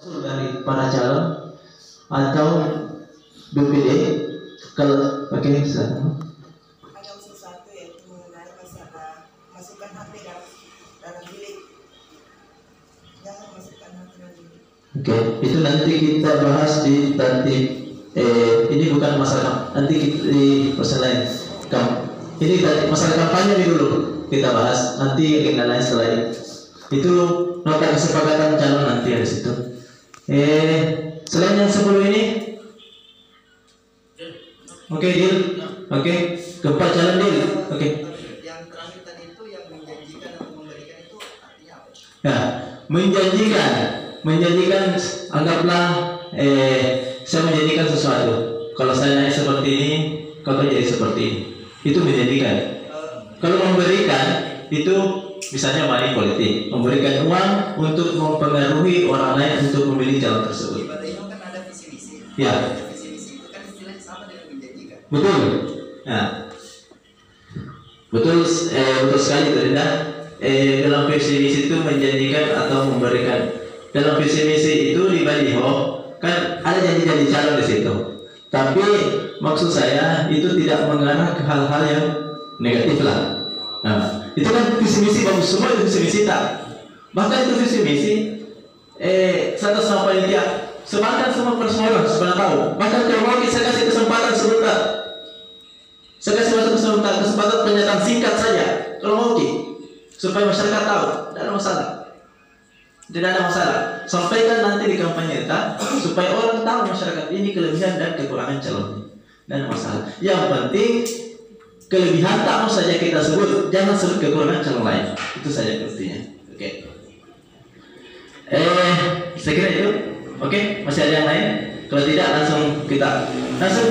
dari para calon atau BPD kalau pakai misalnya ada usul satu yaitu mengenai masalah masukkan HP dalam bilik. Jangan masukkan HP dalam bilik. Oke, itu nanti kita bahas di tertib. Ini bukan masalah nanti di persen lain. Ini masalah kampanye dulu kita bahas. Nanti yang lain selain itu nota kesepakatan calon nanti ada situ. Selain yang 10 ini, oke deal, oke keempat calon deal, oke. Yang terakhir tadi itu yang menjanjikan atau memberikan itu artinya apa? Ya, menjanjikan, anggaplah saya menjanjikan sesuatu. Kalau saya naik seperti ini, kau jadi seperti ini. Itu menjanjikan. Kalau memberikan itu misalnya money politik, memberikan uang untuk mempengaruhi orang lain untuk memilih calon tersebut. Ibadah itu kan ada visi misi. Ya. Visi misi itu kan istilahnya sama dengan menjanjikan. Betul. Nah, betul sekali itu Linda. Dalam visi misi itu menjanjikan atau memberikan. Dalam visi misi itu di baliho kan ada janji-janji calon di situ. Tapi maksud saya itu tidak mengarah ke hal-hal yang negatif lah. Nah, itu kan visi misi bagus semua, itu visi misi tak. Bahkan itu visi misi satu sama panitia sebarkan semua persoalan supaya tahu. Bahkan kalau mau saya kasih kesempatan sebentar, saya kasih kesempatan pernyataan singkat saja kalau mau supaya masyarakat tahu, tidak ada masalah. Tidak ada masalah. Sampaikan nanti di kampanye kita supaya orang tahu masyarakat ini kelebihan dan kekurangan calonnya. Tidak ada masalah. Yang penting kelebihan tak saja kita sebut, jangan sebut kekurangan calon lain. Itu saja intinya. Oke. Saya kira itu. Oke, masih ada yang lain? Kalau tidak langsung ke program. Langsung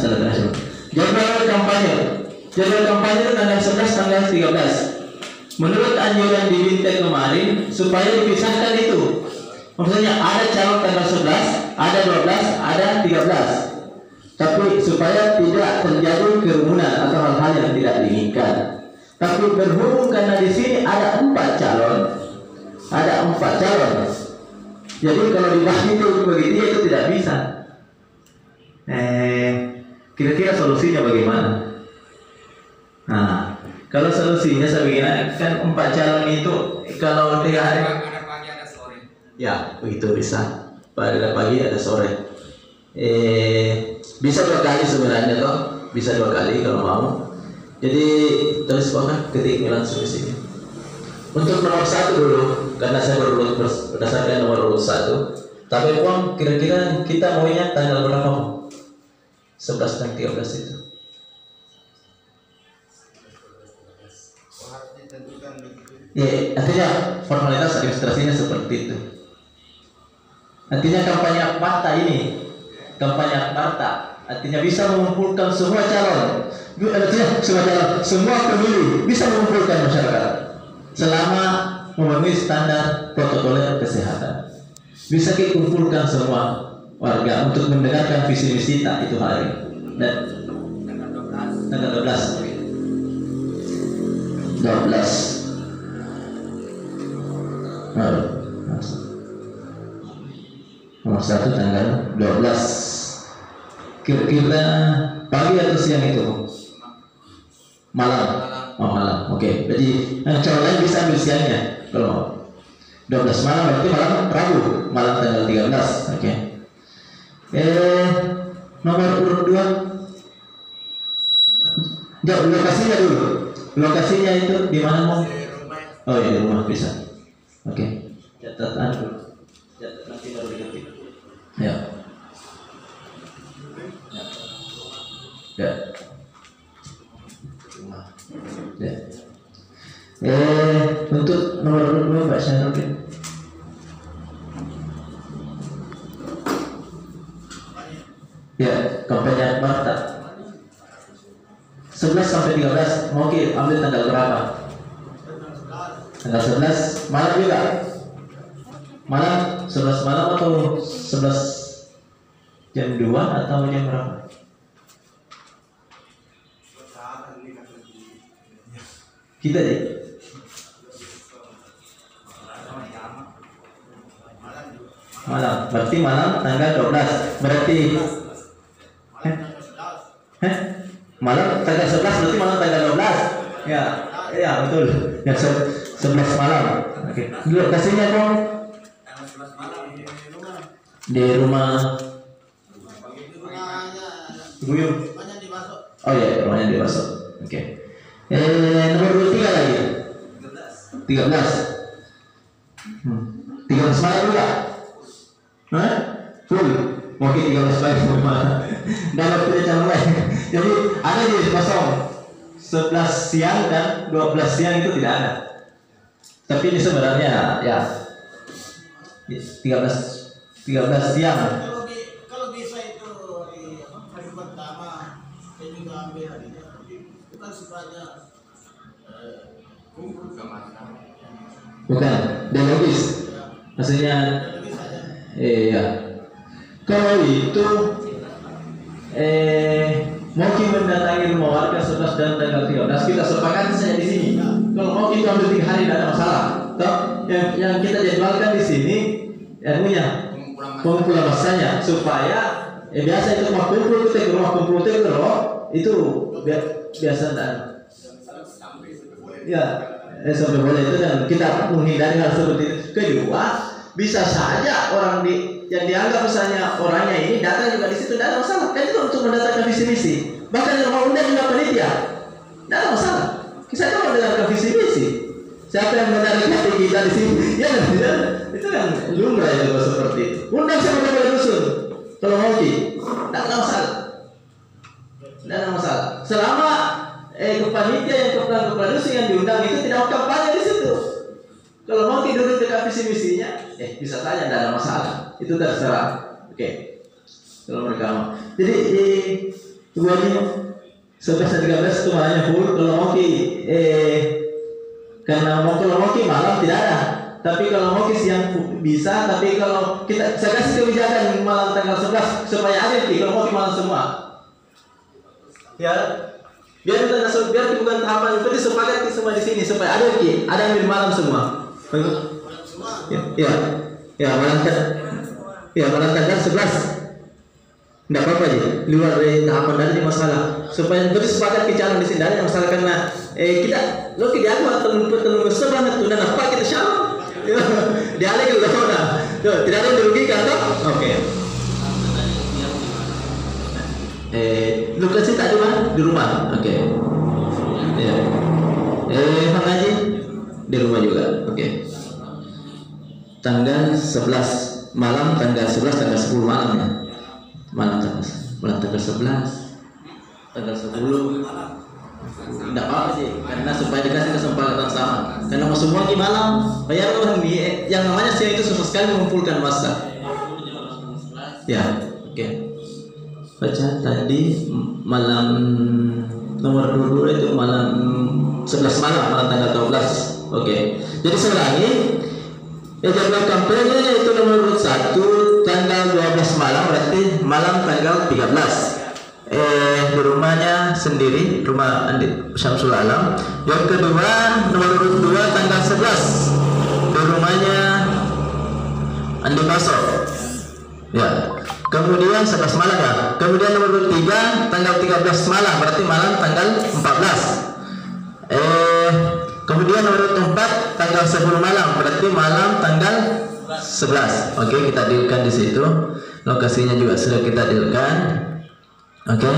tanda. Jadwal kampanye itu tanggal 11, tanggal 13. Menurut anjuran di Bintek kemarin supaya dipisahkan itu. Maksudnya ada calon tanggal 11, ada 12, ada 13. Tapi supaya tidak terjadi kerumunan atau hal-hal yang tidak diinginkan. Tapi berhubung karena di sini ada 4 calon. Jadi kalau dibagi itu begitu itu tidak bisa. Kira-kira solusinya bagaimana? Nah, kalau solusinya sebagaimana kan 4 calon itu kalau 3 hari ada pagi ada sore. ya begitu bisa. Pada pagi ada sore. Bisa 2 kali sebenarnya toh, bisa 2 kali kalau mau. Jadi terus bahkan ketik langsung di sini. Untuk nomor 1 dulu, karena saya berurut berdasarkan nomor urut 1. Tapi uang kira-kira kita maunya tanggal berapa? 11 dan 13 itu. Ya, artinya formalitas administrasinya seperti itu. Artinya kampanye Akparta ini, artinya bisa mengumpulkan semua calon, semua pemilih bisa mengumpulkan masyarakat selama memenuhi standar protokol kesehatan. Bisa dikumpulkan semua warga untuk mendengarkan visi misi tak itu hari dan tanggal 12. Nomor 1 tanggal 12. Kira-kira pagi atau siang itu? Malam. Oh malam. Oke. Jadi calon lain bisa ambil siangnya kalau mau. 12 malam berarti malam Rabu, malam tanggal 13. Oke. Nomor urut 2. Jauh lokasinya dulu. Lokasinya itu di mana mau? Oh ya di rumah bisa. Oke. Catatan dulu. Nanti baru diganti. Ya. Ya. Rumah. Ya. Untuk nomor 2 Mbak Syarudin. Ya, kampanye Akparta 11 sampai 13 mau ambil tanggal berapa? Tanggal 11 malam juga? Malam 11 malam atau 11 jam 2 atau jam berapa? Kita deh. Malam. Berarti malam tanggal 12. Berarti malam tanggal 11 berarti malam tanggal 12. Ya, ya betul. Ya 11 malam. Oke. Lokasinya kok di rumah Guyung. Oh iya, rumahnya di Basok. Oke. Nomor 23 lagi. 13. 13 malam juga. Hah? Full. Mungkin 13 malam. Dalam tidak lain. Jadi ada di kosong. 11 siang dan 12 siang itu tidak ada. Tapi ini sebenarnya ya 13 siang. Kalau bisa itu hari pertama saya juga ambil harinya. Bukan sebanyak kumpul sama. Bukan, biologis. Maksudnya iya. Kalau itu mungkin mendatangi rumah warga 11 dan tanggal 13 kita sepakati saja di sini. Kalau mau itu ambil 3 hari tidak ada masalah. Toh yang kita jadwalkan di sini pengumpulan masanya supaya biasa itu rumah kumpul itu biasa dan ya sampai boleh itu dan kita menghindari hal seperti itu. Kedua, bisa saja orang yang dianggap misalnya orangnya ini datang juga di situ, tidak ada masalah. Kan itu untuk mendatangkan visi misi. Bahkan yang mau undang juga panitia, tidak ada masalah. Kita kan mendatangkan visi misi. Siapa yang menarik hati kita di sini? Ya, itu yang lumrah itu seperti itu. Undang siapa yang boleh dusun. Kalau mau tidak ada masalah. Tidak ada masalah. Selama panitia yang kepala dusun yang diundang itu tidak kampanye di situ. Kalau mau tidur dekat visi misinya, bisa saja tidak ada masalah. Itu terserah. Oke. Kalau mereka mau. Jadi dua ini 11 dan 13 itu malahnya full. Kalau mau karena kalau mau malam tidak ada. Tapi kalau mau siang bisa. Tapi kalau saya kasih kebijakan malam tanggal 11 supaya ada kalau mau malam semua. Ya. Biar bukan tahapan seperti sepakat semua di sini supaya ada ambil malam semua. Malam tanggal 11. Tidak apa-apa aja, luar dari tahapan dari masalah. Supaya betul sepakat bicara di sini dari masalah karena kita lo tidak ada tenung sebanyak tu dan apa kita syarat. Dia ada yang tidak ada yang dirugikan toh? Oke. Lokasi tak di mana? Di rumah. Oke. Ya. Bang Haji di rumah juga. Oke. Tanggal 11 malam, tanggal 11, tanggal 10 malam ya. Malam tanggal 11, tanggal 10. Tidak apa sih, karena supaya dikasih kesempatan sama. Karena mau semua di malam, bayar orang yang namanya siang itu susah sekali mengumpulkan massa. Ya, oke. Baca tadi malam nomor 22 itu malam 11 malam tanggal 12. Oke. Jadi selangi jadwal kampanye itu nomor 1 tanggal 12 malam berarti malam tanggal 13. Di rumahnya sendiri, rumah Andi Syamsul Alam. Yang kedua nomor 2 tanggal 11 di rumahnya Andi Basok. Ya. Kemudian 11 malam ya. Kemudian nomor 3 tanggal 13 malam berarti malam tanggal 14. Kemudian nomor 4 tanggal 10 malam berarti malam tanggal 11. Oke, kita dealkan di situ. Lokasinya juga sudah kita dealkan. Oke,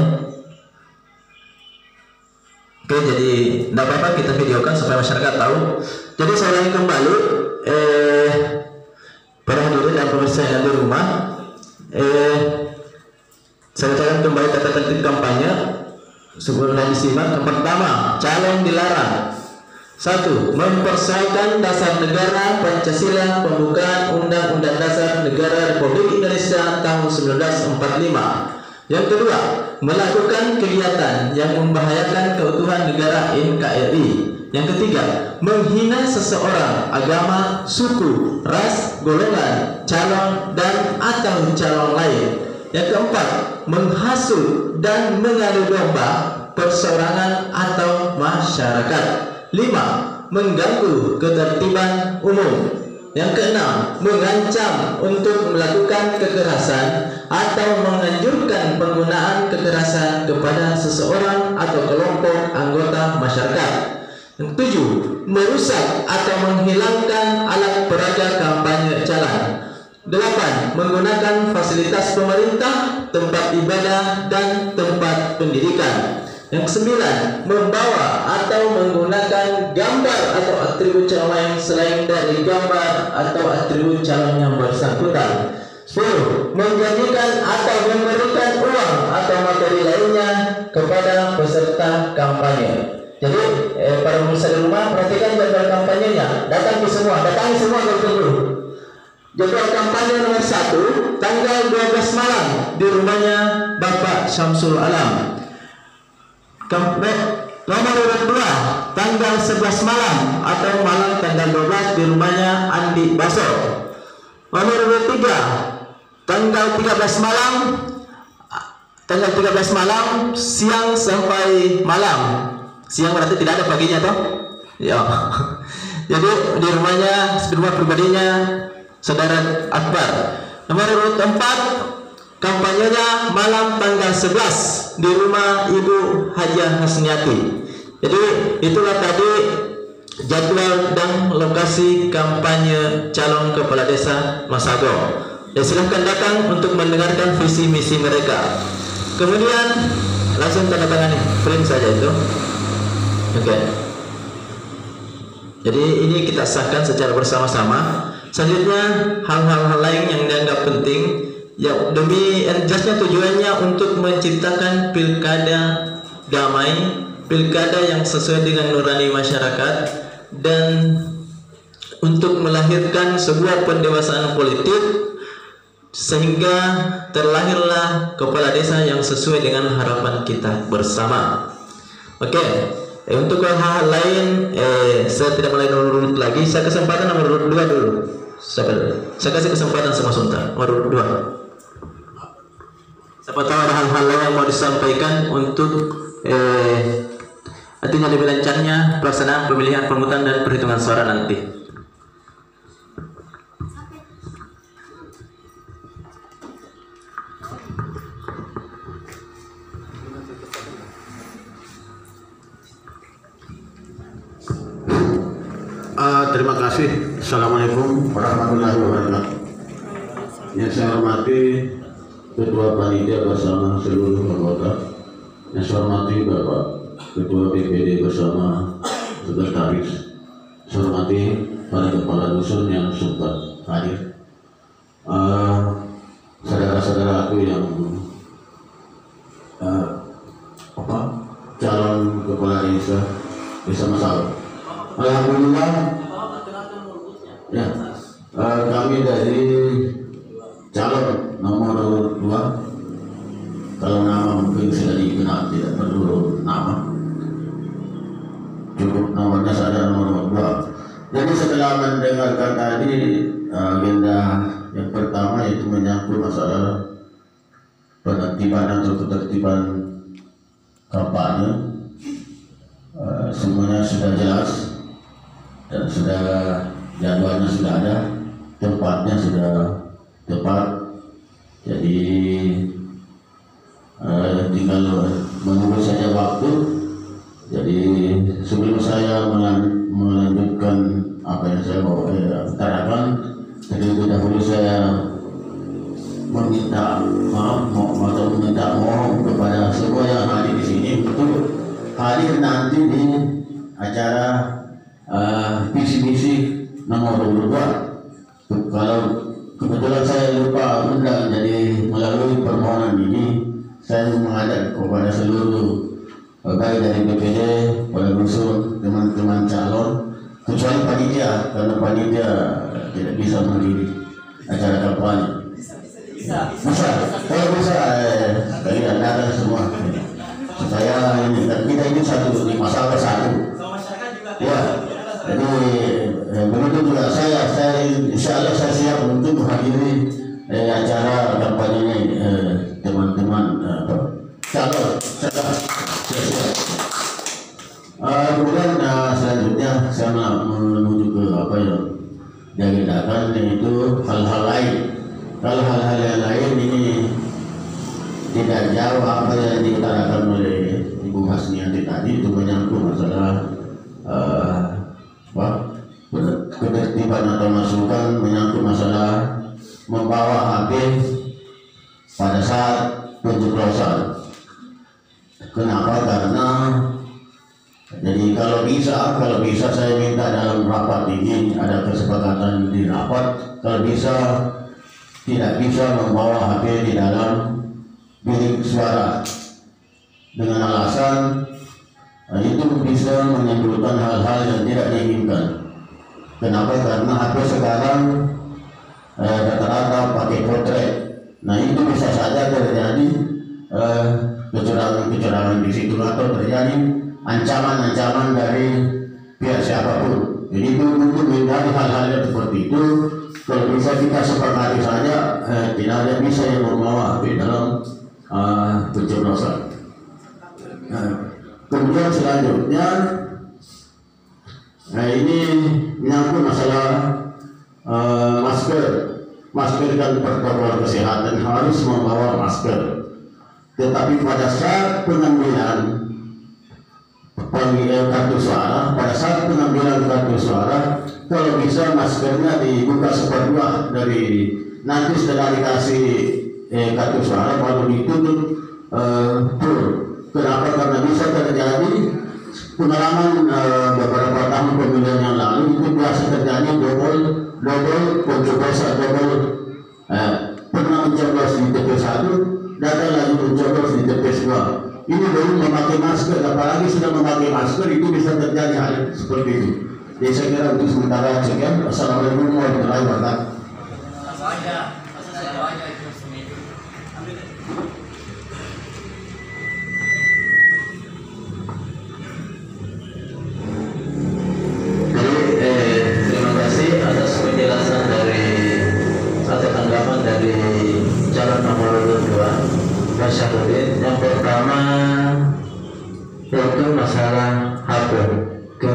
jadi tidak apa-apa kita videokan supaya masyarakat tahu. Jadi saya ulangi kembali, para hadirin dan pemirsa yang ada di rumah, saya ucapkan kembali kata tertib kampanye sebelum disimak. Yang pertama, calon dilarang. 1. Mempersoalkan dasar negara Pancasila, pembukaan Undang-Undang Dasar Negara Republik Indonesia tahun 1945. Yang kedua, melakukan kegiatan yang membahayakan keutuhan negara NKRI. Yang ketiga, menghina seseorang, agama, suku, ras, golongan, calon dan atau calon lain. Yang keempat, menghasut dan mengadu domba perseorangan atau masyarakat. 5. Mengganggu ketertiban umum. Yang keenam, mengancam untuk melakukan kekerasan atau menganjurkan penggunaan kekerasan kepada seseorang atau kelompok anggota masyarakat. Yang 7. Merusak atau menghilangkan alat peraga kampanye calon. 8. Menggunakan fasilitas pemerintah, tempat ibadah, dan tempat pendidikan. Yang 9. Membawa atau menggunakan gambar atau atribut calon yang selain dari gambar atau atribut calon yang bersangkutan. 10. Menjanjikan atau memberikan uang atau materi lainnya kepada peserta kampanye. Jadi para pemirsa di rumah, perhatikan jadwal kampanyenya. Datangi semua dulu. Jadwal kampanye nomor 1 tanggal 12 malam di rumahnya Bapak Syamsul Alam. Nomor urut 2 tanggal 11 malam atau malam tanggal 12 di rumahnya Andi Baso. Nomor urut 3 tanggal 13 malam siang sampai malam. Siang berarti tidak ada paginya toh? Ya. Jadi di rumah pribadinya Saudara Akbar. Nomor urut 4 kampanyenya malam tanggal 11 di rumah Ibu Hajah Hasniati. Jadi itulah tadi jadwal dan lokasi kampanye calon kepala desa Masago. Ya, silahkan datang untuk mendengarkan visi misi mereka. Kemudian langsung tanda tangani, print saja itu. Oke. Jadi ini kita sahkan secara bersama-sama. Selanjutnya hal-hal lain yang dianggap penting. Ya, demi jasnya tujuannya untuk menciptakan pilkada damai, pilkada yang sesuai dengan nurani masyarakat, dan untuk melahirkan sebuah pendewasaan politik sehingga terlahirlah kepala desa yang sesuai dengan harapan kita bersama. Oke, untuk hal-hal lain saya tidak mulai urut lagi. Saya kesempatan nomor urut 2 dulu. Saya kasih kesempatan sama Sultan nomor urut 2. Siapa tahu ada hal-hal lain yang mau disampaikan untuk artinya lebih lancarnya pelaksanaan pemilihan, pemungutan, dan perhitungan suara nanti. Terima kasih. Assalamualaikum warahmatullahi wabarakatuh. Yang saya hormati Ketua Panitia bersama seluruh anggota, yang saya hormati Bapak Ketua BPD bersama Sekretaris, saya hormati para kepala dusun yang sempat hadir, saudara-saudara aku yang calon kepala desa Masago. Alhamdulillah, ya, kami dari calon nomor 2, kalau nama mungkin sudah dikenal, tidak perlu nama, cukup nomornya saja nomor 2. Jadi setelah mendengarkan tadi agenda yang pertama, yaitu menyangkut masalah penertiban atau ketertiban kampanye, semuanya sudah jelas dan sudah jadwalnya sudah ada, tempatnya sudah tepat. Jadi tinggal menunggu saja waktu. Jadi sebelum saya melanjutkan apa yang saya mau utarakan, terlebih dahulu saya meminta maaf atau meminta mohon kepada semua yang hadir di sini untuk hadir nanti di acara visi-misi nomor 2. Kalau kebetulan saya lupa undang, jadi melalui permohonan ini saya mengajak kepada seluruh baik dari BPD, pada dusun, teman-teman calon, kecuali panitia, karena panitia tidak bisa menghadiri acara kampanye. Bisa. Kalau bisa, dari anda semua. Supaya ini, kita ini satu di masalah satu. Ya, jadi begitu juga saya insya Allah saya siap untuk menghadiri acara kampanye ini, teman-teman calon. Kemudian selanjutnya menuju ke apa yang diagendakan, yaitu hal-hal lain. Kalau hal-hal yang lain ini tidak jauh apa yang diutarakan oleh Ibu Hasniati tadi, itu menyangkut masalah ketertiban atau masukan menyangkut masalah membawa HP pada saat pencoblosan. Kenapa? Karena jadi kalau bisa saya minta dalam rapat ini ada kesepakatan di rapat, kalau bisa tidak bisa membawa HP di dalam bilik suara dengan alasan itu bisa menimbulkan hal-hal yang tidak diinginkan. Kenapa? Karena HP sekarang rata-rata pakai potret. Nah itu bisa saja terjadi kecurangan di situ atau terjadi ancaman-ancaman dari pihak siapapun. Jadi itu untuk menghindari hal-hal yang seperti itu, kalau bisa kita sepakati saja tidak ada bisa yang membawa HP dalam pencoblosan. Kemudian selanjutnya, ini menyangkut masalah masker dan protokol kesehatan harus membawa masker. Tetapi pada saat pengambilan kartu suara, kalau bisa maskernya dibuka seperdua dari nanti setelah dikasih kartu suara baru ditutup full. Kenapa? Karena bisa terjadi pengalaman beberapa tahun pemilihan yang lalu itu biasa terjadi double pencoblosan, pernah mencoblos di TPS 1, datang lagi mencoblos di TPS 2. Ini belum memakai masker, apalagi sudah memakai masker itu bisa terjadi hal seperti itu. Jadi saya kira untuk sementara sekian. Assalamualaikum warahmatullahi wabarakatuh. Terima kasih atas penjelasan atau tanggapan dari calon nomor 2 Pak Syahruddin. Yang pertama yaitu masalah HP ke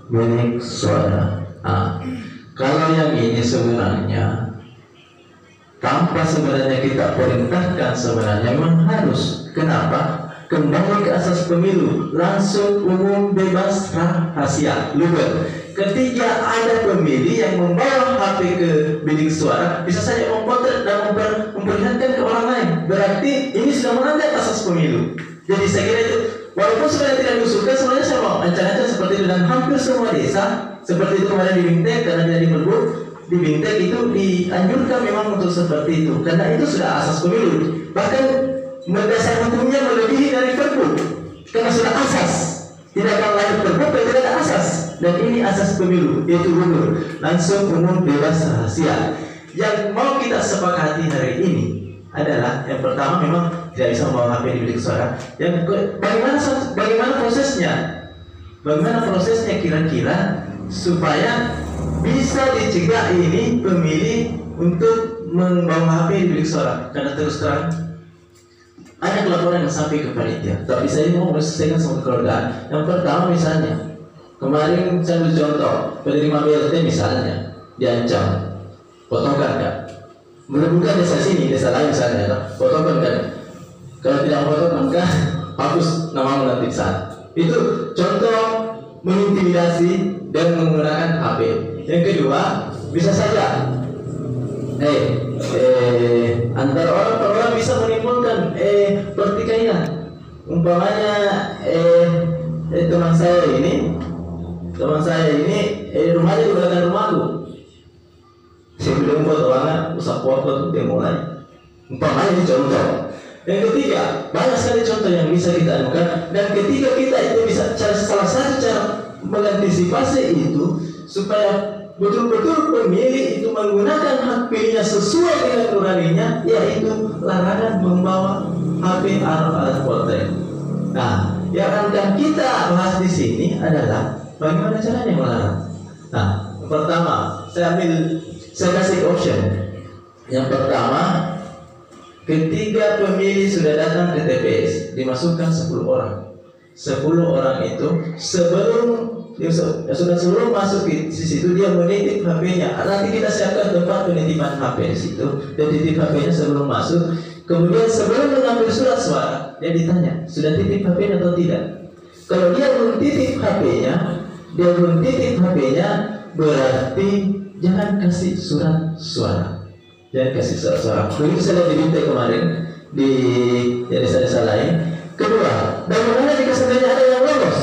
bilik suara. Kalau yang ini sebenarnya tanpa sebenarnya kita perintahkan, sebenarnya memang harus. Kenapa? Kembali ke asas pemilu, langsung, umum, bebas, rahasia, luber. Ketika ada pemilih yang membawa HP ke bilik suara, bisa saja memotret dan memperlihatkan ke orang lain. Berarti ini sudah melanggar asas pemilu. Jadi saya kira itu, walaupun sebenarnya tidak diusulkan, sebenarnya saya mau ancang-ancang seperti itu, dan hampir semua desa seperti itu. Kemarin di Bintek, karena tidak diperbu, di Bintek itu dianjurkan memang untuk seperti itu, karena itu sudah asas pemilu. Bahkan dasar hukumnya melebihi dari perbu, karena sudah asas. Tidak akan lahir perbu kalau tidak ada asas, dan ini asas pemilu, yaitu mundur, langsung, umum, bebas, rahasia. Yang mau kita sepakati hari ini adalah yang pertama memang tidak bisa membawa HP di bilik suara. Yang bagaimana prosesnya? Bagaimana prosesnya kira-kira supaya bisa dicegah ini pemilih untuk membawa HP di bilik suara? Karena terus terang ada laporan yang sampai ke panitia, tapi saya mau menyelesaikan sama kekeluargaan. Yang pertama misalnya kemarin saya ambil contoh penerima BLT misalnya diancam, potongkan kan? Bukan desa sini, desa lain misalnya, potongkan kan? Kalau tidak potongkan kan, hapus namamu nanti saat. Itu contoh mengintimidasi dan menggunakan HP. Yang kedua, bisa saja antara orang per orang bisa menimbulkan pertikaian. Umpamanya teman saya ini rumahnya di belakang rumahku. Sebelum potongan usah foto dia mulai. Umpamanya ini contoh. Yang ketiga, banyak sekali contoh yang bisa kita anukan, dan ketika kita itu bisa salah satu cara mengantisipasi itu supaya betul-betul pemilih itu menggunakan hak pilihnya sesuai dengan nuraninya, yaitu larangan membawa HP atau alat potret. Nah, yang akan kita bahas di sini adalah bagaimana caranya melarang. Nah, pertama saya kasih option. Yang pertama, ketika pemilih sudah datang ke TPS, dimasukkan 10 orang. 10 orang itu sebelum sudah sebelum masuk di situ dia menitip HP-nya. Nanti kita siapkan tempat penitipan HP di situ. Dia titip HP-nya sebelum masuk. Kemudian sebelum mengambil surat suara, dia ditanya, sudah titip HP-nya atau tidak? Kalau dia belum titip HP-nya, berarti jangan kasih surat suara. Jangan kasih surat suara. Begitu saya diminta kemarin di desa-desa lain. Kedua, bagaimana jika sebenarnya ada yang lolos?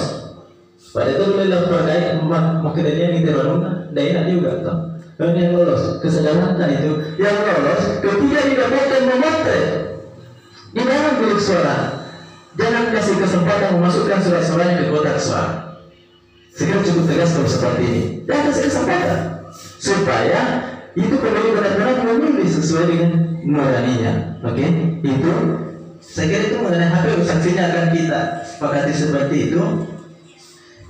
Pada itu boleh terkait makanya yang terbangun, daerah juga toh. Dan yang lolos, kesadaran itu yang lolos ketika didapatkan memotret di dalam bilik suara, jangan kasih kesempatan memasukkan surat suaranya ke kotak suara. Segera cukup tegas kalau seperti ini. Jangan kasih kesempatan supaya itu pemilih benar-benar memilih sesuai dengan nuraninya. Oke, itu saya kira itu mengenai HP saksinya akan kita sepakati seperti itu.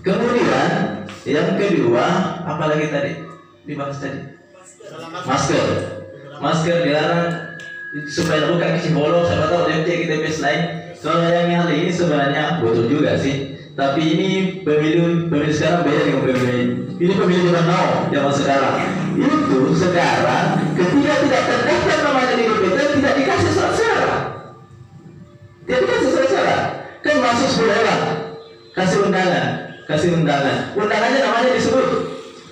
Kemudian yang kedua, apalagi tadi dibahas tadi, masker dilarang supaya bukan kisi bolong. Siapa tahu dia cek kita baseline. Kalau yang hal ini sebenarnya betul juga sih. Tapi ini pemilu sekarang beda dengan pemilu. Ini pemilu zaman now, zaman sekarang. Itu sekarang ketika tidak terdaftar namanya di DPT tidak dikasih surat suara. Tidak dikasih surat suara. Kan masuk 10 orang. Kasih undangan. Undangannya namanya disebut.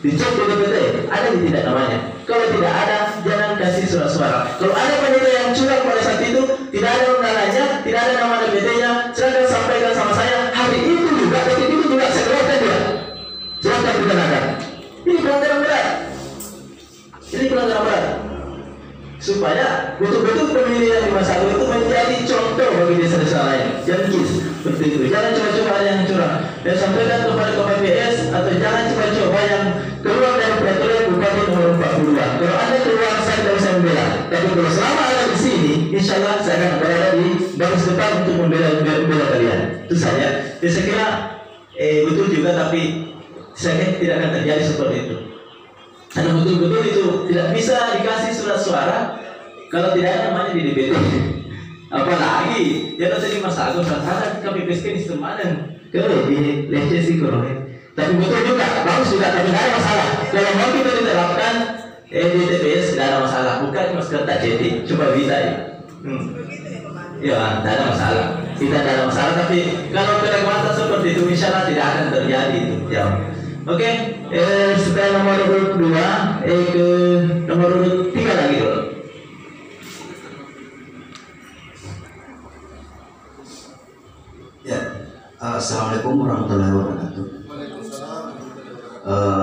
Dicek di DPT, ada di tidak namanya. Kalau tidak ada, jangan kasih surat suara. Kalau ada panitia yang curang pada saat itu, tidak ada undangannya, tidak ada nama DPT-nya, silakan sampaikan sama saya. Hari itu juga, detik itu juga saya keluarkan dia. Silakan dikenakan. Ini pelanggaran berat. Supaya betul-betul pemilih yang di masa lalu itu menjadi contoh bagi desa-desa lain. Jangan seperti itu. Jangan coba-coba yang curang. Dan sampaikan kepada KPPS atau jangan coba-coba yang keluar dari peraturan Bupati nomor 42. Kalau Anda keluar, saya tidak bisa membela. Tapi kalau selama Anda di sini, insya Allah saya akan berada di baris depan untuk membela kalian. Itu saja. Jadi saya kira betul juga, tapi saya kira tidak akan terjadi seperti itu. Karena betul-betul itu tidak bisa dikasih surat suara kalau tidak ada namanya di DPT. Apalagi ya nanti di masa agung saat KPPS ini semadan kalau di leceh sih kurang. Tapi betul juga, bagus juga, tapi tidak ada masalah. Kalau mau kita diterapkan di TPS tidak ada masalah. Bukan masker tak jadi, coba bisa ya. Ya, tidak ada masalah. Kita tidak ada masalah, tapi kalau kelewatan seperti itu, insya Allah tidak akan terjadi itu. Ya. Oke, setelah nomor urut 2, ke nomor urut 3 lagi dulu. Ya, assalamualaikum warahmatullahi wabarakatuh.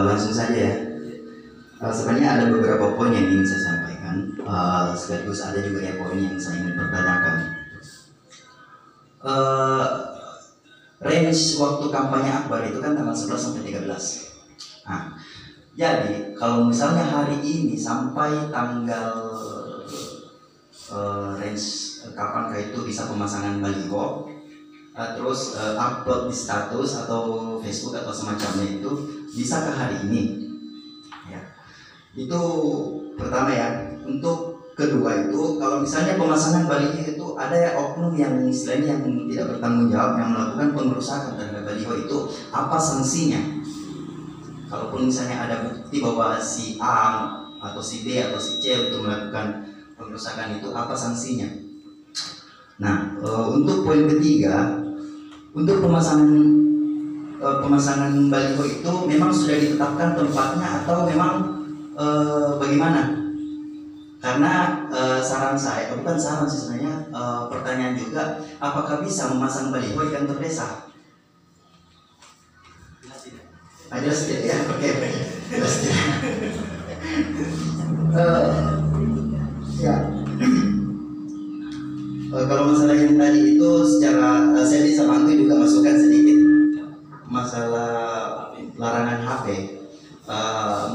Langsung saja ya. Sebenarnya ada beberapa poin yang ingin saya sampaikan. Sekaligus ada juga ya poin yang saya ingin pertanyakan. Range waktu kampanye Akbar itu kan tanggal 11 sampai 13. Nah, jadi kalau misalnya hari ini sampai tanggal range kapankah itu bisa pemasangan baliho, terus upload di status atau Facebook atau semacamnya itu bisa ke hari ini. Ya. Itu pertama ya. Untuk kedua itu, kalau misalnya pemasangan baliho itu ada ya oknum yang istilahnya yang tidak bertanggung jawab yang melakukan pengerusakan terhadap baliho itu, apa sanksinya? Kalaupun misalnya ada bukti bahwa si A atau si B atau si C untuk melakukan pengerusakan itu, apa sanksinya? Nah, untuk poin ketiga, untuk pemasangan baliho itu memang sudah ditetapkan tempatnya atau memang bagaimana? Karena saran saya, bukan saran sih sebenarnya, pertanyaan juga, apakah bisa memasang baliho di kantor desa? Ada sedikit ya, oke. Ya. Kalau masalah yang tadi itu secara saya bisa bantu juga masukkan sedikit masalah larangan HP.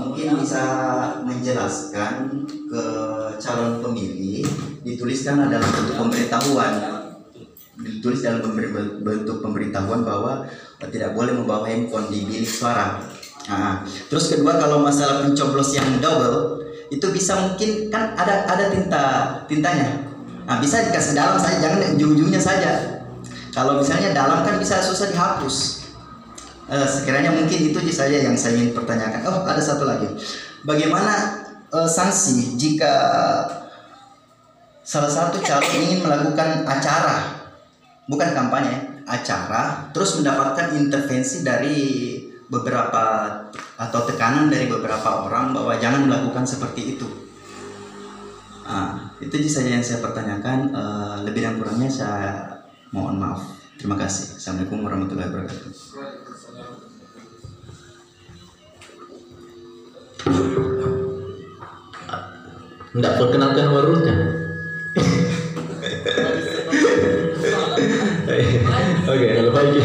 Mungkin bisa menjelaskan ke calon pemilih, dituliskan dalam bentuk pemberitahuan, bentuk pemberitahuan bahwa tidak boleh membawa handphone di bilik suara. Nah, terus kedua, kalau masalah pencoblos yang double itu bisa mungkin kan ada tintanya. Nah, bisa dikasih dalam saja, jangan ujung-ujungnya saja. Kalau misalnya dalam kan bisa susah dihapus. sekiranya mungkin itu saja yang saya ingin pertanyakan. Oh, ada satu lagi. Bagaimana sanksi jika salah satu calon ingin melakukan acara, bukan kampanye, acara, terus mendapatkan intervensi dari beberapa atau tekanan dari beberapa orang bahwa jangan melakukan seperti itu. Itu saja yang saya pertanyakan. Lebih dan kurangnya saya mohon maaf. Terima kasih. Assalamualaikum warahmatullahi wabarakatuh. Tidak perkenalkan nomor urutnya. Oke, kalau baik.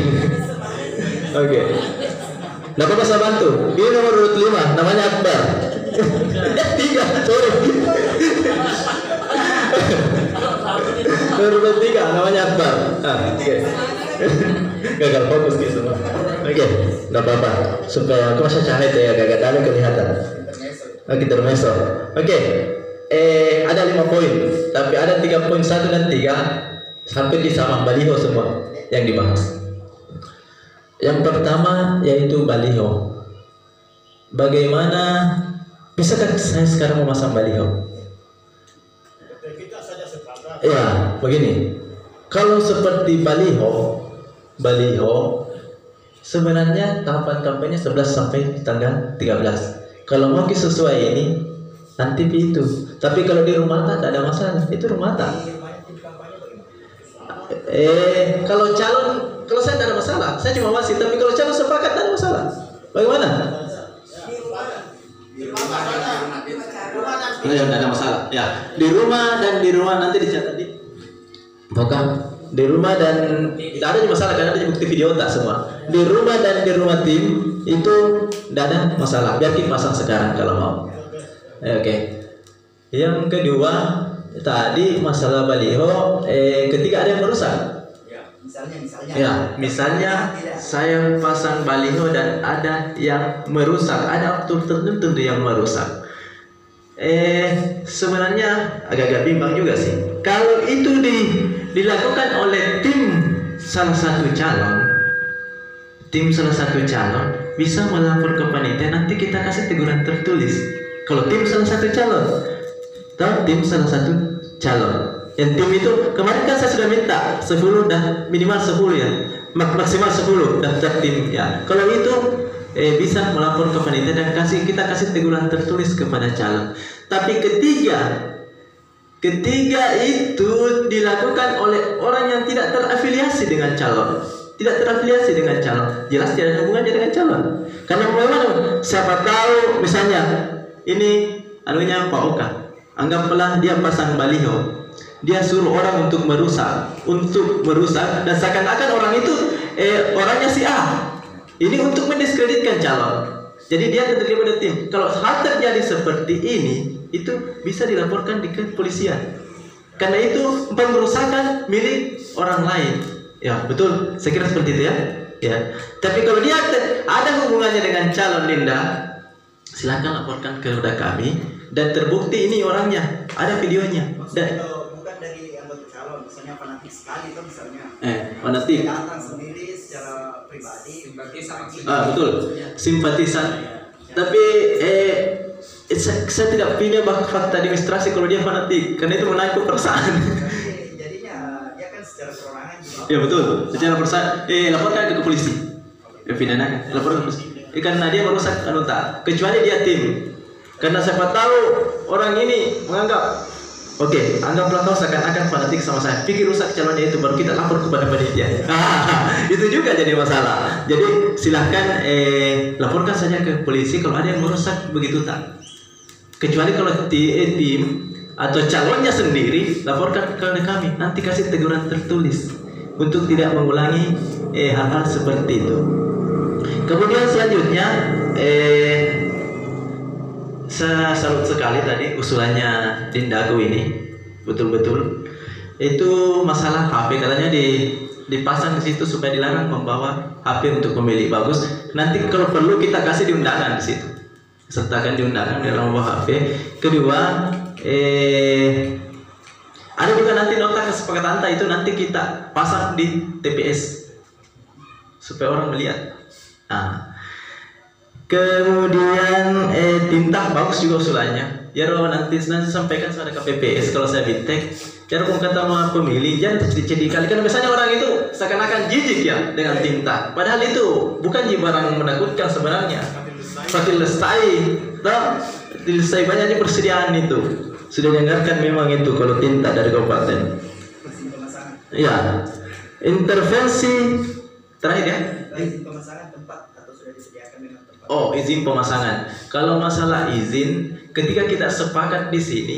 Oke. Dapat saya bantu. Ini nomor urut 5, namanya Akbar. 3, sorry. Nomor urut 3, namanya Akbar. Oke. Gagal fokus gitu semua. Oke, nggak apa-apa. Supaya aku masih cahaya ya, gagal ada kelihatan. Oke, termeso. Oke. Ada 5 poin, tapi ada 3 poin 1 dan 3 hampir di sama baliho semua yang dibahas. Yang pertama yaitu baliho. Bagaimana bisakah saya sekarang memasang baliho? Ya, begini. Kalau seperti baliho sebenarnya tahapan kampanye 11 sampai tanggal 13. Kalau mau sesuai ini nanti itu. Tapi kalau di rumah tak ada masalah, itu rumah tak. Kalau saya tidak ada masalah, saya cuma masih. Tapi kalau calon sepakat tak ada masalah. Bagaimana? Tidak ada masalah. Ya, di rumah dan di rumah nanti dicatat di. Bukan. Di rumah dan tidak ada masalah karena ada bukti video tak semua. Di rumah dan di rumah tim itu tidak ada masalah. Biar kita pasang sekarang kalau mau. Oke. Yang kedua tadi masalah baliho, ketika ada yang merusak. Misalnya saya pasang baliho dan ada yang merusak, ada waktu tertentu yang merusak. Sebenarnya agak-agak bimbang juga sih. Kalau itu dilakukan oleh tim salah satu calon bisa melapor ke panitia, nanti kita kasih teguran tertulis. Kalau tim salah satu calon, yang tim itu kemarin kan saya sudah minta 10 dan minimal 10 ya, maksimal 10 daftar tim ya. Kalau itu bisa melapor ke panitia dan kita kasih teguran tertulis kepada calon. Tapi ketiga itu dilakukan oleh orang yang tidak terafiliasi dengan calon. Jelas tidak ada hubungannya dengan calon. Karena memang siapa tahu misalnya ini anunya Pak Oka, anggaplah dia pasang baliho, dia suruh orang untuk merusak dan seakan-akan orang itu orangnya si A. Ini untuk mendiskreditkan calon. Jadi dia terlibat di tim. Kalau hal terjadi seperti ini, itu bisa dilaporkan di kepolisian. Karena itu pengerusakan milik orang lain. Ya betul, saya kira seperti itu ya. Ya. Tapi kalau dia ada hubungannya dengan calon Linda, silakan laporkan kepada kami dan terbukti ini orangnya, ada videonya. Dan bukan dari anggota calon, misalnya fanatik sekali kan misalnya. Fanatik. Datang sendiri secara pribadi, betul. Simpatisan. Tapi saya tidak punya fakta administrasi kalau dia fanatik, karena itu menaikkan perasaan. Jadinya dia kan secara perorangan juga. Ya betul, secara perasaan. Laporkan ke polisi. Pidana, laporkan ke polisi. Karena dia merusak anggota, kecuali dia tim. Karena siapa tahu orang ini menganggap, oke, anggaplah kau seakan-akan fanatik sama saya, pikir rusak calonnya itu, baru kita lapor kepada panitia. Itu juga jadi masalah. Jadi silahkan laporkan saja ke polisi kalau ada yang merusak begitu tak. Kecuali kalau tim atau calonnya sendiri, laporkan ke kami, nanti kasih teguran tertulis untuk tidak mengulangi hal-hal seperti itu. Kemudian selanjutnya saya salut sekali tadi usulannya Dindago ini, betul-betul itu masalah HP, katanya dipasang di situ supaya dilarang membawa HP untuk pemilik. Bagus, nanti kalau perlu kita kasih di undangan di situ, sertakan di undangan dalam membawa HP. Kedua, ada juga nanti nota kesepakatan itu nanti kita pasang di TPS supaya orang melihat. Kemudian tinta bagus juga usulannya. Ya nanti sampaikan pada KPPS kalau saya bitek. Ya pun kata sama pemilih jangan cedi kali kan biasanya orang itu seakan-akan jijik ya dengan tinta. Padahal itu bukan barang menakutkan sebenarnya. Fakir lestai, selesai banyaknya persediaan itu. Sudah dengarkan memang itu kalau tinta dari kabupaten. Ya, intervensi terakhir ya. Izin pemasangan tempat atau sudah disediakan memang tempat. Oh, izin pemasangan. Kalau masalah izin, ketika kita sepakat di sini,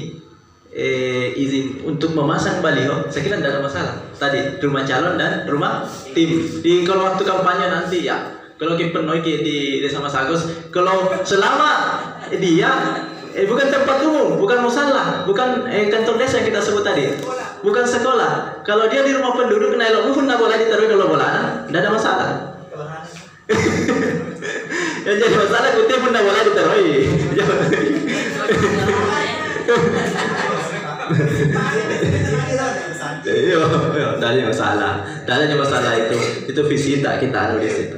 izin untuk memasang baliho, saya kira tidak ada masalah. Tadi rumah calon dan rumah tim. Di kalau waktu kampanye nanti ya, kalau kita penuhi di Desa Mas Agus, kalau selama dia bukan tempat umum, bukan musala, bukan kantor desa yang kita sebut tadi, bukan sekolah. Kalau dia di rumah penduduk, nah lo pun nggak boleh ditaruh kalau bola, tidak ada masalah. Yang jadi masalah kutip pun nggak boleh ditaruh. Iya, dari masalah itu visita kita ada di situ.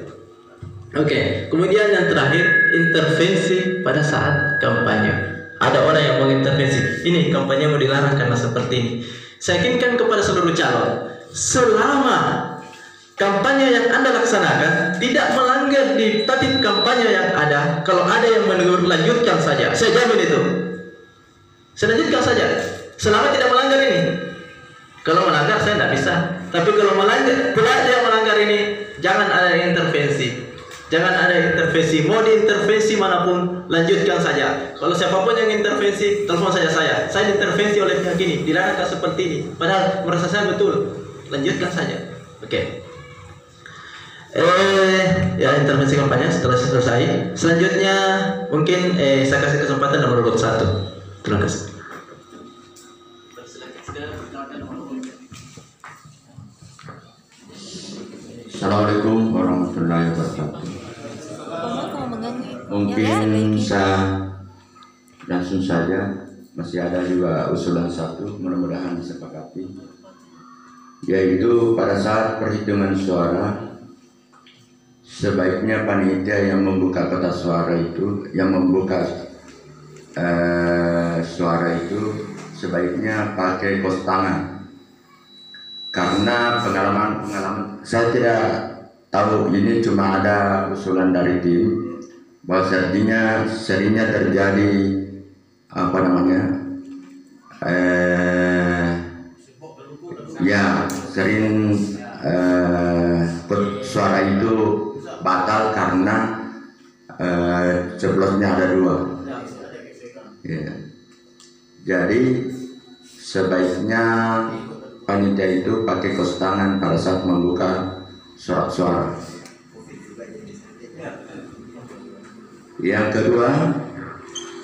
Oke, kemudian yang terakhir intervensi pada saat kampanye. Ada orang yang mau intervensi. Ini kampanye mau dilarang karena seperti ini. Saya yakinkan kepada seluruh calon, selama kampanye yang Anda laksanakan tidak melanggar di tatib kampanye yang ada, kalau ada yang menegur lanjutkan saja. Saya jamin itu. Saya lanjutkan saja. Selama tidak melanggar ini. Kalau melanggar saya tidak bisa. Tapi kalau melanggar, tidak ada yang melanggar ini, jangan ada intervensi. Jangan ada intervensi, mau diintervensi manapun, lanjutkan saja. Kalau siapapun yang intervensi, telepon saja saya. Saya diintervensi oleh pihak ini, dilarang seperti ini. Padahal merasa saya betul, lanjutkan saja. Oke. Ya intervensi kampanye setelah selesai. Selanjutnya mungkin saya kasih kesempatan nomor urut 1. Terima kasih. Assalamualaikum warahmatullahi wabarakatuh. Mungkin saya langsung saja, masih ada juga usulan satu, mudah-mudahan disepakati, yaitu pada saat perhitungan suara sebaiknya panitia yang membuka kotak suara itu, yang membuka suara itu sebaiknya pakai pos tangan. Karena pengalaman saya tidak tahu, ini cuma ada usulan dari tim bahwa seringnya terjadi sering suara itu batal karena ceplosnya ada 2 ya. Jadi sebaiknya panitia itu pakai kos tangan pada saat membuka surat suara. Yang kedua,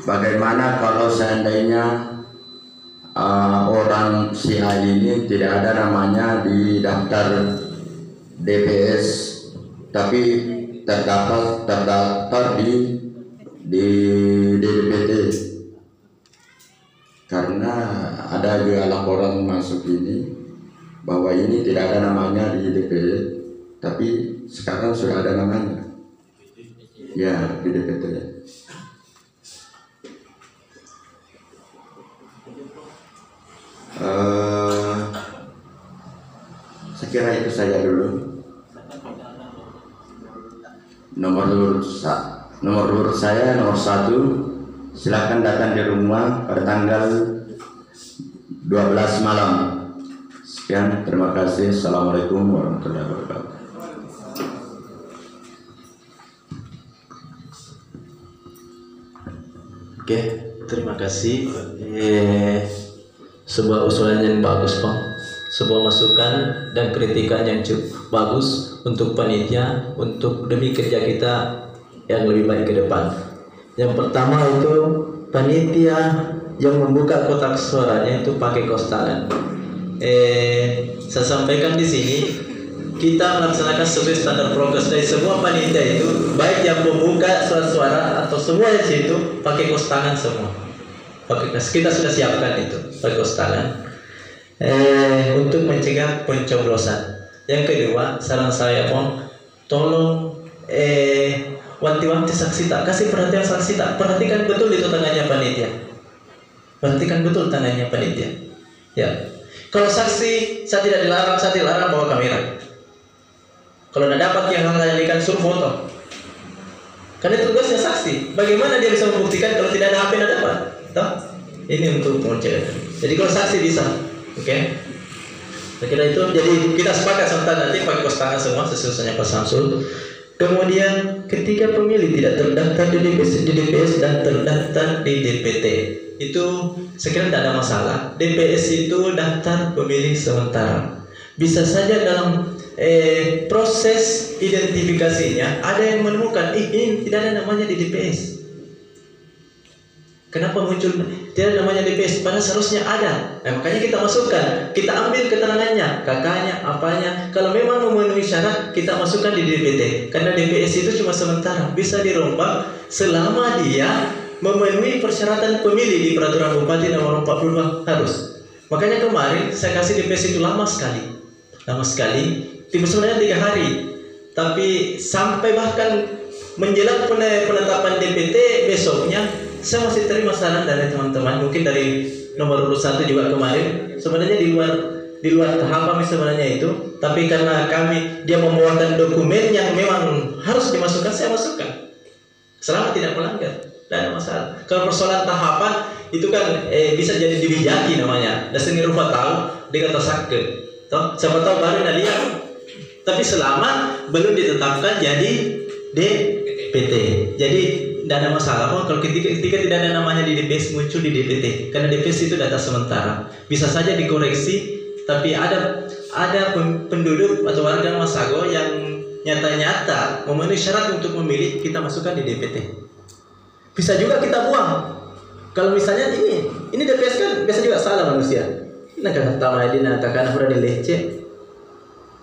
bagaimana kalau seandainya orang si A ini tidak ada namanya di daftar DPS, tapi terdaftar di DPT, karena ada juga laporan masuk ini bahwa ini tidak ada namanya di DPT, tapi sekarang sudah ada namanya ya di DPT. Saya kira itu saja dulu. Nomor urut saya nomor 1. Silakan datang di rumah pada tanggal 12 malam. Sekian, terima kasih. Assalamualaikum warahmatullahi wabarakatuh. Oke, terima kasih. Sebuah usulan yang bagus, Pak. Sebuah masukan dan kritikan yang cukup bagus untuk panitia, untuk demi kerja kita yang lebih baik ke depan. Yang pertama itu panitia yang membuka kotak suaranya itu pakai kos tangan. Saya sampaikan di sini, kita melaksanakan sesuai standar prokes dari semua panitia itu, baik yang membuka suara atau semua di situ pakai kos tangan semua. Kita sudah siapkan itu pakai kos tangan untuk mencegah pencoblosan. Yang kedua, saran saya tolong wanti-wanti saksi tak, kasih perhatian saksi tak, perhatikan betul itu tangannya panitia, perhatikan betul tangannya panitia. Ya, kalau saksi saya tidak dilarang bawa kamera. Kalau tidak dapat yang mengendalikan suruh foto. Karena itu tugasnya saksi. Bagaimana dia bisa membuktikan kalau tidak ada HP tidak dapat? Toh? Ini untuk pengecekan. Jadi kalau saksi bisa, oke? Saya kira itu. Jadi kita sepakat sebentar nanti pakai kos tangan semua sesuai Pak Samsul. Kemudian ketika pemilih tidak terdaftar di DPS dan terdaftar di DPT, itu sekiranya tidak ada masalah. DPS itu daftar pemilih sementara. Bisa saja dalam proses identifikasinya ada yang menemukan ini tidak ada namanya di DPS. Kenapa muncul tidak ada namanya DPS? Padahal seharusnya ada. Makanya kita masukkan, kita ambil keterangannya, kakaknya, apanya. Kalau memang memenuhi syarat, kita masukkan di DPT. Karena DPS itu cuma sementara, bisa dirombak selama dia memenuhi persyaratan pemilih di Peraturan Bupati Nomor 42 harus. Makanya kemarin saya kasih DPS itu lama sekali. Sebenarnya 3 hari, tapi sampai bahkan menjelang penetapan DPT besoknya saya masih terima saran dari teman-teman, mungkin dari nomor urut 1 juga kemarin. Sebenarnya di luar tahapan sebenarnya itu, tapi karena dia membawakan dokumen yang memang harus dimasukkan, saya masukkan selama tidak melanggar, tidak ada masalah. Kalau persoalan tahapan itu kan bisa jadi dibijaki namanya, dan sendiri rupa tahu dia kata sakit, siapa tahu baru dia. Tapi selama belum ditetapkan jadi DPT, jadi tidak ada masalah. Kalau ketika tidak ada namanya di DPS muncul di DPT, karena DPS itu data sementara, bisa saja dikoreksi. Tapi ada penduduk atau warga Masago yang nyata-nyata memenuhi syarat untuk memilih, kita masukkan di DPT. Bisa juga kita buang. Kalau misalnya ini DPS kan biasa juga salah manusia. Nah kata tamadina takkan pura dileceh.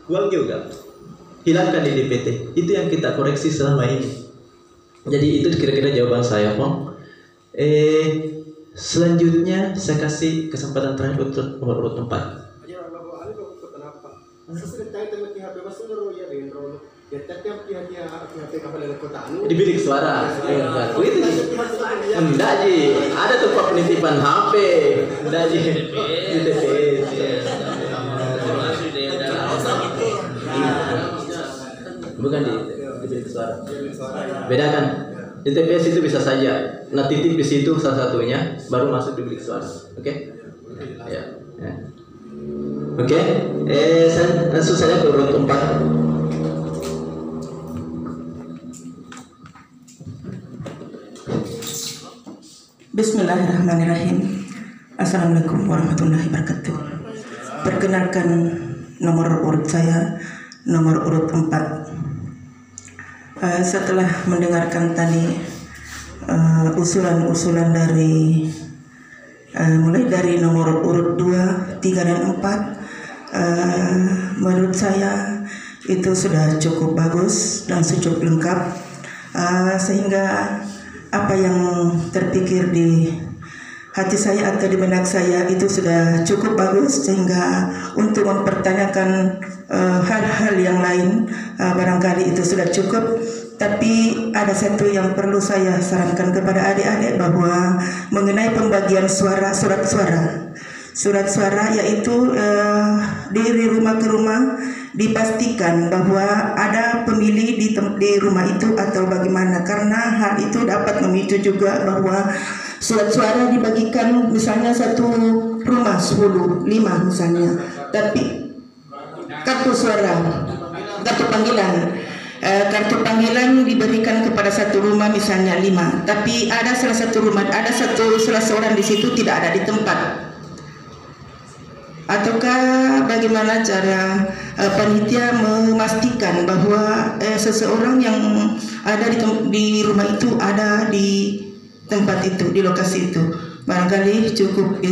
Buang juga, hilangkan di DPT. Itu yang kita koreksi selama ini. Jadi itu kira-kira jawaban saya, Pong. Selanjutnya saya kasih kesempatan terakhir untuk nomor urut 4. Di bilik suara. Enggak Ji, ada tempat penitipan HP. Enggak Ji, di DPS. Bukan di bilik suara. Bedakan. Di TPS itu bisa saja. Nah titip di situ salah satunya, baru masuk di bilik suara. Oke? Ya. Oke. Langsung saja ke urut 4. Bismillahirrahmanirrahim. Assalamualaikum warahmatullahi wabarakatuh. Perkenalkan nomor urut saya, nomor urut 4. Setelah mendengarkan tadi usulan-usulan dari mulai dari nomor urut 2, 3 dan 4, menurut saya itu sudah cukup bagus dan cukup lengkap, sehingga apa yang terpikir di hati saya atau di benak saya itu sudah cukup bagus, sehingga untuk mempertanyakan hal-hal yang lain barangkali itu sudah cukup. Tapi ada satu yang perlu saya sarankan kepada adik-adik, bahwa mengenai pembagian surat suara yaitu dari rumah ke rumah dipastikan bahwa ada pemilih di rumah itu atau bagaimana, karena hal itu dapat memicu juga bahwa surat suara dibagikan misalnya satu rumah 5 misalnya, tapi kartu panggilan diberikan kepada satu rumah misalnya 5, tapi ada salah satu rumah, ada salah seorang di situ tidak ada di tempat. Ataukah bagaimana cara panitia memastikan bahwa seseorang yang ada di rumah itu ada di tempat itu, di lokasi itu. Barangkali cukup